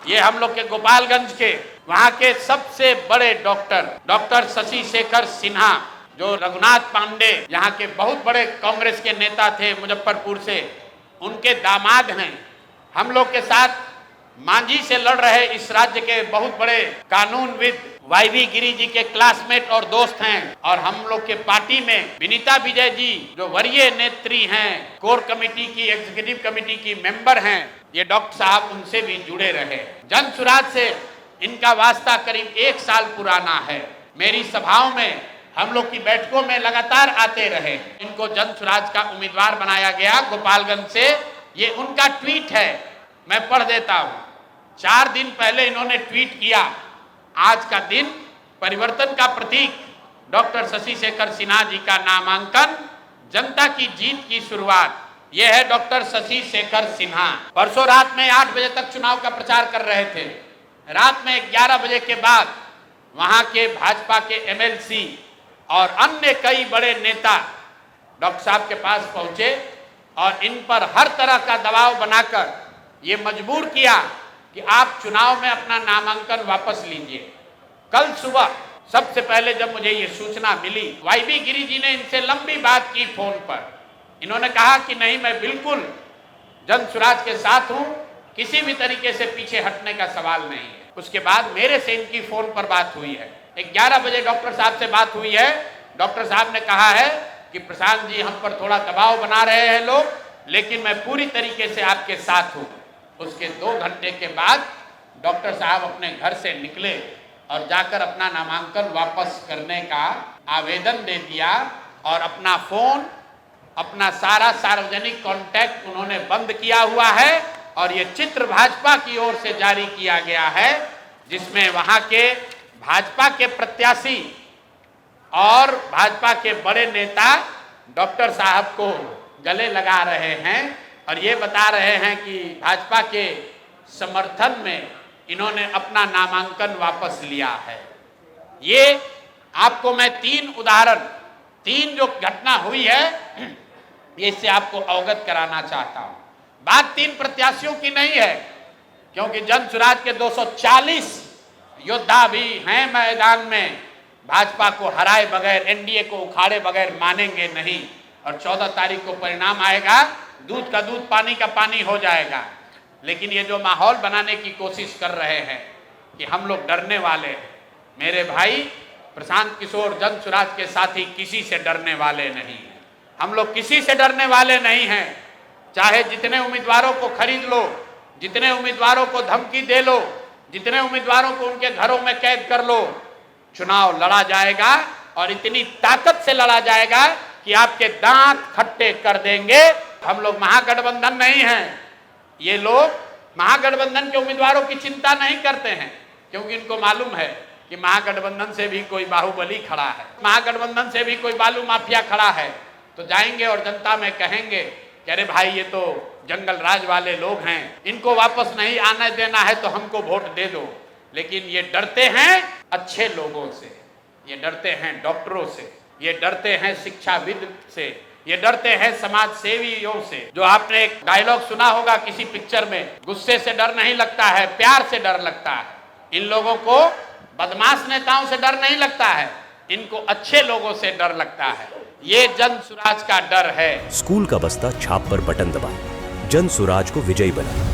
ये हम लोग के गोपालगंज के वहाँ के सबसे बड़े डॉक्टर शशि शेखर सिन्हा, जो रघुनाथ पांडे यहाँ के बहुत बड़े कांग्रेस के नेता थे मुजफ्फरपुर से, उनके दामाद हैं। हम लोग के साथ मांझी से लड़ रहे इस राज्य के बहुत बड़े कानूनविद वाईवी गिरी जी के क्लासमेट और दोस्त हैं। और हम लोग के पार्टी में विनीता विजय जी, जो वरीय नेत्री हैं, कोर कमेटी की, एग्जीक्यूटिव कमेटी की मेंबर हैं, ये डॉक्टर साहब उनसे भी जुड़े रहे। जन सुराज से इनका वास्ता करीब 1 साल पुराना है। मेरी सभाओं में, हम लोग की बैठकों में लगातार आते रहे। इनको जन सुराज का उम्मीदवार बनाया गया गोपालगंज से। ये उनका ट्वीट है, मैं पढ़ देता हूँ। 4 दिन पहले इन्होंने ट्वीट किया, आज का दिन परिवर्तन का प्रतीक डॉक्टर शशि शेखर सिन्हा जी का नामांकन, जनता की जीत की शुरुआत। यह है डॉक्टर शशि शेखर सिन्हा। परसों रात में 8 बजे तक चुनाव का प्रचार कर रहे थे। रात में 11 बजे के बाद वहां के भाजपा के एमएलसी और अन्य कई बड़े नेता डॉक्टर साहब के पास पहुंचे और इन पर हर तरह का दबाव बनाकर ये मजबूर किया कि आप चुनाव में अपना नामांकन वापस लीजिए। कल सुबह सबसे पहले जब मुझे ये सूचना मिली, वाईवी गिरी जी ने इनसे लंबी बात की फोन पर। इन्होंने कहा कि नहीं, मैं बिल्कुल जन सुराज के साथ हूं, किसी भी तरीके से पीछे हटने का सवाल नहीं है। उसके बाद मेरे से इनकी फोन पर बात हुई है। 11 बजे डॉक्टर साहब से बात हुई है। डॉक्टर साहब ने कहा है कि प्रशांत जी, हम पर थोड़ा दबाव बना रहे हैं लोग, लेकिन मैं पूरी तरीके से आपके साथ हूँ। उसके 2 घंटे के बाद डॉक्टर साहब अपने घर से निकले और जाकर अपना नामांकन वापस करने का आवेदन दे दिया और अपना फोन, अपना सारा सार्वजनिक कॉन्टैक्ट उन्होंने बंद किया हुआ है। और ये चित्र भाजपा की ओर से जारी किया गया है, जिसमें वहां के भाजपा के प्रत्याशी और भाजपा के बड़े नेता डॉक्टर साहब को गले लगा रहे हैं और ये बता रहे हैं कि भाजपा के समर्थन में इन्होंने अपना नामांकन वापस लिया है। ये आपको मैं 3 उदाहरण, 3 जो घटना हुई है, ये इससे आपको अवगत कराना चाहता हूं। बात 3 प्रत्याशियों की नहीं है, क्योंकि जन सुराज के 240 योद्धा भी हैं मैदान में। भाजपा को हराए बगैर, एनडीए को उखाड़े बगैर मानेंगे नहीं। और 14 तारीख को परिणाम आएगा, दूध का दूध, पानी का पानी हो जाएगा। लेकिन ये जो माहौल बनाने की कोशिश कर रहे हैं कि हम लोग डरने वाले हैं, मेरे भाई प्रशांत किशोर जन सुराज के साथी किसी से डरने वाले नहीं हैं। हम लोग किसी से डरने वाले नहीं हैं। चाहे जितने उम्मीदवारों को खरीद लो, जितने उम्मीदवारों को धमकी दे लो, जितने उम्मीदवारों को उनके घरों में कैद कर लो, चुनाव लड़ा जाएगा और इतनी ताकत से लड़ा जाएगा कि आपके दांत खट्टे कर देंगे। हम लोग महागठबंधन नहीं हैं। ये लोग महागठबंधन के उम्मीदवारों की चिंता नहीं करते हैं, क्योंकि इनको मालूम है कि महागठबंधन से भी कोई बाहुबली खड़ा है, महागठबंधन से भी कोई बालू माफिया खड़ा है। तो जाएंगे और जनता में कहेंगे कि अरे भाई, ये तो जंगल राज वाले लोग हैं, इनको वापस नहीं आने देना है तो हमको वोट दे दो। लेकिन ये डरते हैं अच्छे लोगों से, ये डरते हैं डॉक्टरों से, ये डरते हैं शिक्षाविद से, ये डरते हैं समाज सेवियों से। जो आपने एक डायलॉग सुना होगा किसी पिक्चर में, गुस्से से डर नहीं लगता है, प्यार से डर लगता है। इन लोगों को बदमाश नेताओं से डर नहीं लगता है, इनको अच्छे लोगों से डर लगता है। ये जन सुराज का डर है। स्कूल का बस्ता छाप पर बटन दबाएं, जन सुराज को विजयी बनाएं।